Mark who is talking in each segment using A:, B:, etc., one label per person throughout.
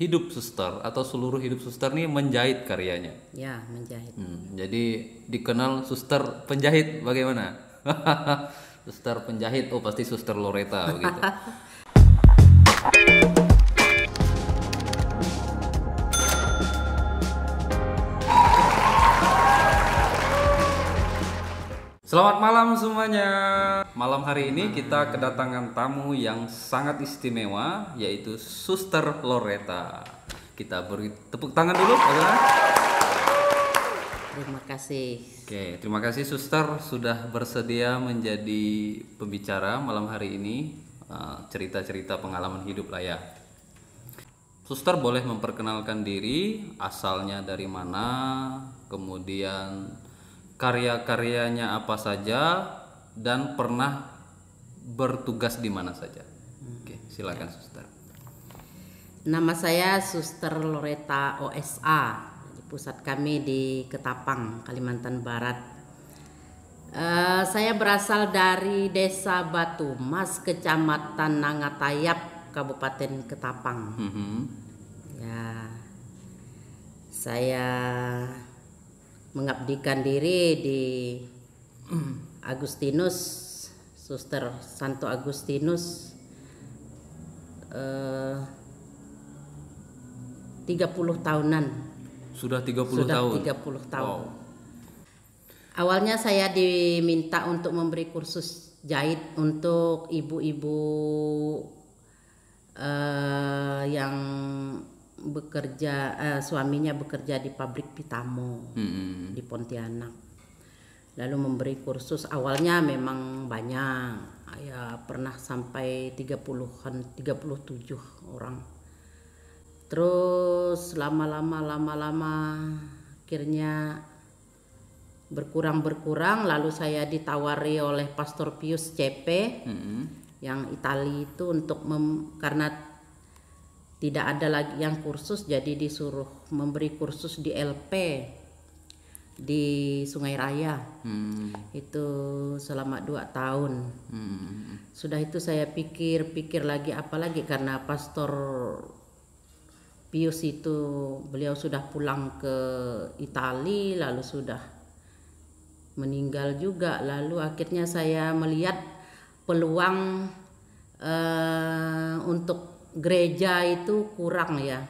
A: hidup suster atau seluruh hidup suster nih menjahit karyanya.
B: Ya, menjahit.
A: Jadi dikenal suster penjahit bagaimana? Suster penjahit, oh pasti suster Loreta begitu. Selamat malam semuanya. Malam hari ini kita kedatangan tamu yang sangat istimewa, yaitu Suster Loreta. Kita beri tepuk tangan dulu, bagaimana?
B: Terima kasih.
A: Oke, terima kasih Suster sudah bersedia menjadi pembicara malam hari ini, cerita-cerita pengalaman hidup lah ya. Suster boleh memperkenalkan diri, asalnya dari mana, kemudian karya-karyanya apa saja, dan pernah bertugas di mana saja. Oke, silakan Suster.
B: Nama saya Suster Loreta OSA. Pusat kami di Ketapang, Kalimantan Barat. Saya berasal dari Desa Batu Mas, Kecamatan Nangatayap, Kabupaten Ketapang. Ya, saya mengabdikan diri di Agustinus, Suster Santo Agustinus, 30 tahunan.
A: Sudah 30
B: Sudah
A: tahun.
B: 30 tahun.
A: Wow.
B: Awalnya saya diminta untuk memberi kursus jahit untuk ibu-ibu yang bekerja, suaminya bekerja di pabrik Pitamo di Pontianak. Lalu memberi kursus, awalnya memang banyak, ya pernah sampai 30-an, 37 orang. Terus lama-lama akhirnya berkurang, lalu saya ditawari oleh Pastor Pius CP yang Itali itu untuk karena tidak ada lagi yang kursus, jadi disuruh memberi kursus di LP di Sungai Raya. Itu selama 2 tahun. Sudah itu saya pikir lagi apalagi, karena Pastor Pius itu beliau sudah pulang ke Itali, lalu sudah meninggal juga. Lalu akhirnya saya melihat peluang untuk gereja itu kurang ya.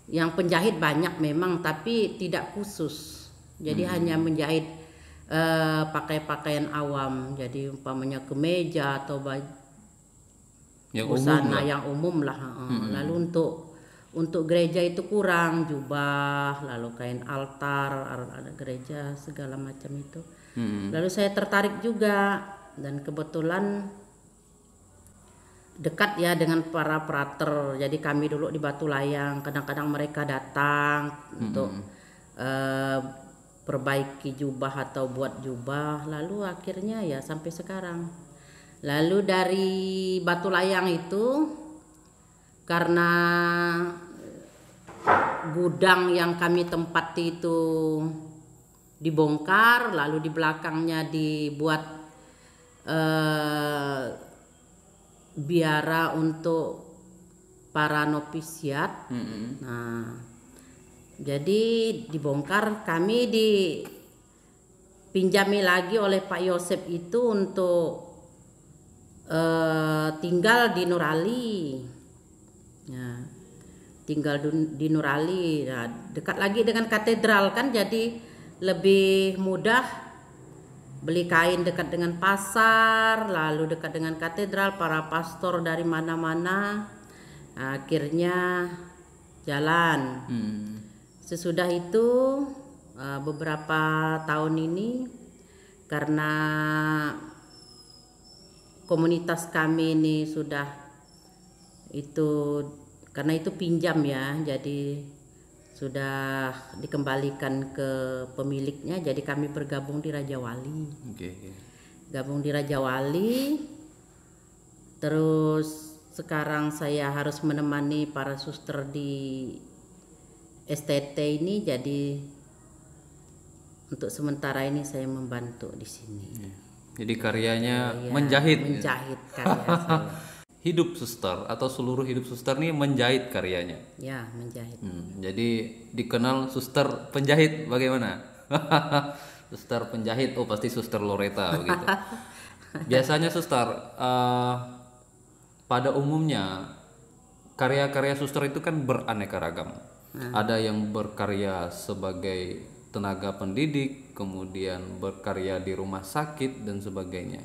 B: Yang penjahit banyak memang, tapi tidak khusus. Jadi hanya menjahit pakai pakaian awam. Jadi umpamanya kemeja atau busana yang umum lah. Lalu untuk gereja itu kurang, jubah, lalu kain altar, ada gereja segala macam itu. Lalu saya tertarik juga, dan kebetulan dekat ya dengan para prater. Jadi kami dulu di Batu Layang, kadang-kadang mereka datang untuk perbaiki jubah atau buat jubah. Lalu akhirnya ya sampai sekarang. Lalu dari Batu Layang itu, karena gudang yang kami tempati itu dibongkar, lalu di belakangnya dibuat biara untuk para novisiat. Nah, jadi dibongkar, kami dipinjami lagi oleh Pak Yosep itu untuk tinggal di Nurali. Nah, tinggal di Nurali, nah, dekat lagi dengan katedral kan, jadi lebih mudah. Beli kain dekat dengan pasar, lalu dekat dengan katedral, para pastor dari mana-mana. Nah, akhirnya jalan. Sesudah itu beberapa tahun ini, karena komunitas kami ini sudah itu, karena itu pinjam ya, jadi sudah dikembalikan ke pemiliknya, jadi kami bergabung di Raja Wali. Gabung di Raja Wali. Terus sekarang saya harus menemani para suster di STT ini, jadi untuk sementara ini saya membantu di sini.
A: Jadi karyanya menjahit.
B: Menjahit karya saya.
A: hidup suster atau seluruh hidup suster nih menjahit karyanya.
B: Ya, menjahit.
A: Jadi dikenal suster penjahit bagaimana? Suster penjahit, oh pasti suster Loreta begitu. Biasanya suster, pada umumnya karya-karya suster itu kan beraneka ragam. Ada yang berkarya sebagai tenaga pendidik, kemudian berkarya di rumah sakit dan sebagainya.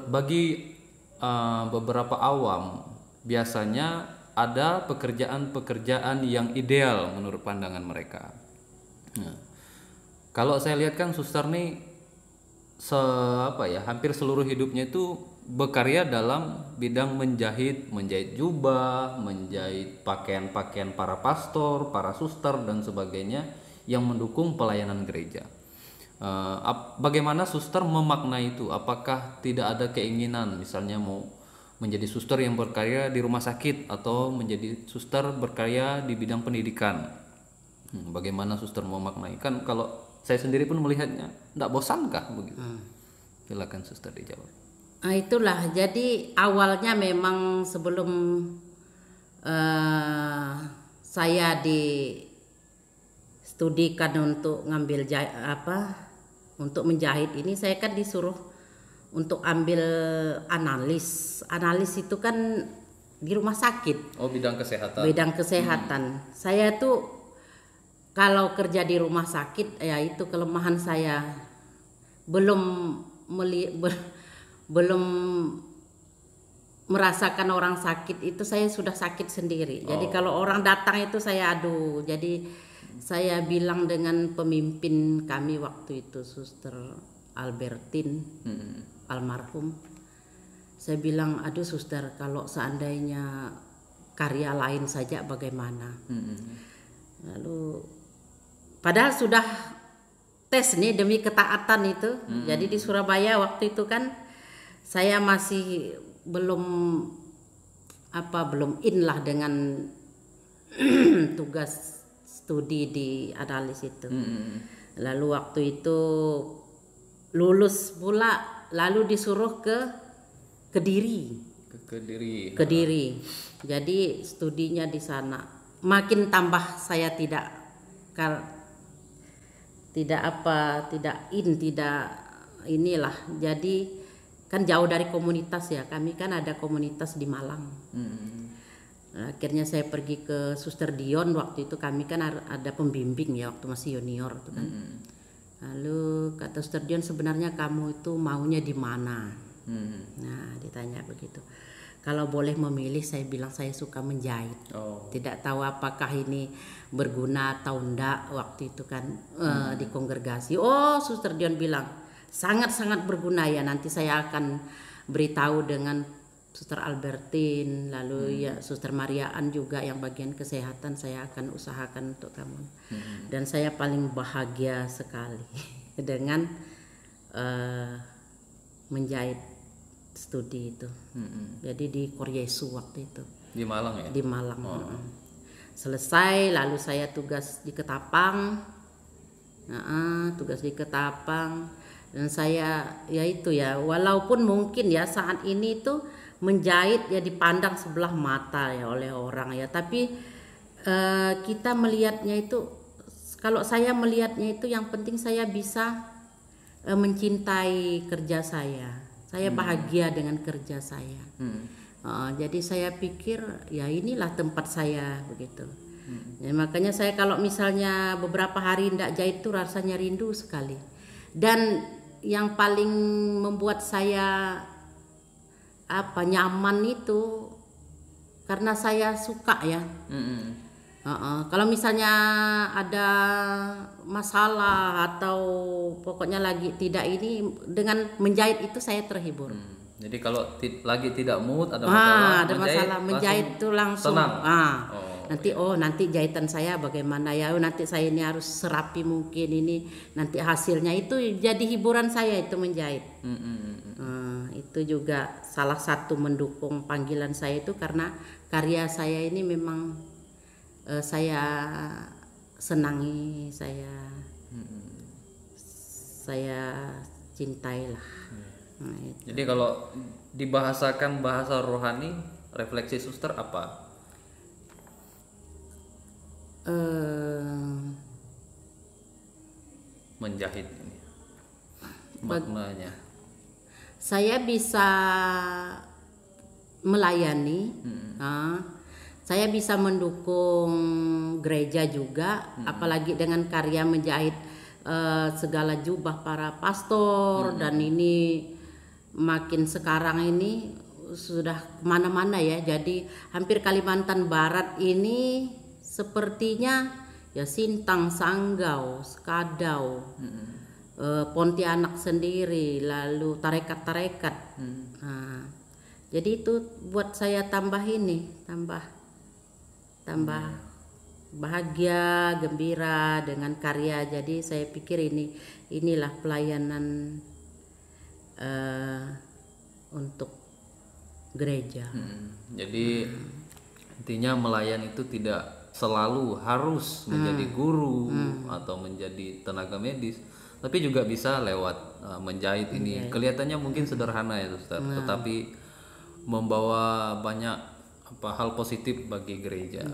A: Bagi beberapa awam, biasanya ada pekerjaan-pekerjaan yang ideal menurut pandangan mereka. Nah, kalau saya lihat kan suster nih hampir seluruh hidupnya itu berkarya dalam bidang menjahit jubah, menjahit pakaian-pakaian para pastor, para suster dan sebagainya yang mendukung pelayanan gereja. Bagaimana suster memaknai itu? Apakah tidak ada keinginan misalnya mau menjadi suster yang berkarya di rumah sakit atau menjadi suster berkarya di bidang pendidikan? Bagaimana suster memaknai? Kan kalau saya sendiri pun melihatnya, tidak bosankah begitu? Silakan suster dijawab.
B: Nah, itulah, jadi awalnya memang sebelum saya distudikan untuk ngambil untuk menjahit ini, saya kan disuruh untuk ambil analis. Analis itu kan di rumah sakit.
A: Oh, bidang kesehatan.
B: Bidang kesehatan. Saya tuh kalau kerja di rumah sakit, ya itu kelemahan saya. Belum merasakan orang sakit itu, saya sudah sakit sendiri. Jadi kalau orang datang itu saya aduh. Jadi saya bilang dengan pemimpin kami waktu itu, Suster Albertin, almarhum. Saya bilang, aduh suster, kalau seandainya karya lain saja bagaimana? Lalu padahal sudah tes nih demi ketaatan itu. Jadi di Surabaya waktu itu kan saya masih belum in lah dengan tugas studi di analis itu. Lalu waktu itu lulus pula, lalu disuruh ke Kediri. Kediri. Jadi studinya di sana. Makin tambah saya tidak inilah. Jadi kan jauh dari komunitas ya. Kami kan ada komunitas di Malang. Akhirnya saya pergi ke Suster Dion. Waktu itu kami kan ada pembimbing ya, waktu masih junior itu kan. Lalu kata Suster Dion, sebenarnya kamu itu maunya di mana? Nah, ditanya begitu. Kalau boleh memilih, saya bilang saya suka menjahit. Tidak tahu apakah ini berguna atau enggak waktu itu kan di kongregasi. Oh, Suster Dion bilang sangat-sangat berguna ya. Nanti saya akan beritahu dengan Suster Albertin, lalu ya Suster Mariaan juga yang bagian kesehatan, saya akan usahakan untuk kamu. Dan saya paling bahagia sekali dengan menjahit studi itu. Jadi di Koryesu waktu itu.
A: Di Malang ya?
B: Di Malang. Selesai, lalu saya tugas di Ketapang. Tugas di Ketapang. Dan saya ya itu ya, walaupun mungkin ya saat ini tuh menjahit ya dipandang sebelah mata ya oleh orang ya, tapi kita melihatnya itu, kalau saya melihatnya itu yang penting saya bisa mencintai kerja saya bahagia dengan kerja saya. Jadi saya pikir ya inilah tempat saya begitu. Ya, makanya saya kalau misalnya beberapa hari tidak jahit tuh rasanya rindu sekali. Dan yang paling membuat saya nyaman itu karena saya suka ya. Kalau misalnya ada masalah atau pokoknya lagi tidak ini, dengan menjahit itu saya terhibur.
A: Jadi kalau lagi tidak mood, ada masalah,
B: menjahit itu langsung
A: tenang.
B: Nanti jahitan saya bagaimana ya, nanti saya ini harus serapi mungkin ini, nanti hasilnya itu jadi hiburan saya itu menjahit. Itu juga salah satu mendukung panggilan saya itu, karena karya saya ini memang saya senangi, saya cintai lah.
A: Jadi kalau dibahasakan bahasa rohani, refleksi suster apa? Menjahit ini maknanya.
B: Saya bisa melayani, saya bisa mendukung gereja juga, apalagi dengan karya menjahit segala jubah para pastor, dan ini makin sekarang ini sudah kemana-mana ya, jadi hampir Kalimantan Barat ini sepertinya ya Sintang, Sanggau, Skadau, Pontianak sendiri, lalu tarekat-tarekat. Nah, jadi itu buat saya tambah bahagia, gembira dengan karya. Jadi saya pikir inilah pelayanan untuk gereja.
A: Jadi intinya melayani itu tidak selalu harus menjadi guru atau menjadi tenaga medis, tapi juga bisa lewat menjahit ini. Kelihatannya mungkin sederhana ya suster, tetapi membawa banyak hal positif bagi gereja.